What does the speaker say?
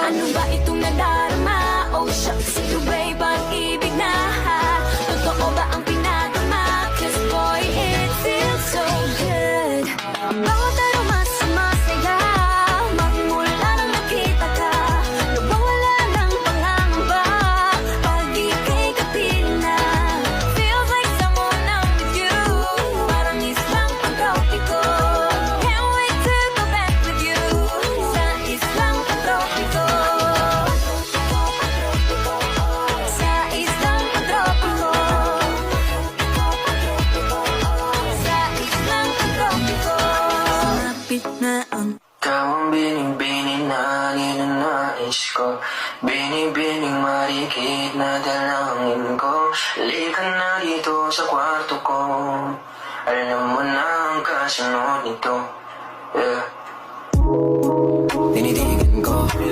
Ano ba itong nadarama? Oh shucks, ito ba'y pag-ibig na? Totoo ba ang pinagama? 'Cause boy, it feels so good. Bawat aroma sumasaya, magmula nang nakita ka. Nawawala ng pangangamba pag ika'y kapiling na. Feels like someone I'm with you, parang islang pagtropiko. Can't wait to go back with you sa islang pagtropiko. Sa islang pagtropiko. Sa islang pagtropiko. Malapit na ang Ikaw ang bining-bining na ninanais ko, binibining marikit na dalangin ko. Halika na dito sa kwarto ko, alam mo na ang kasunod nito. Yeah.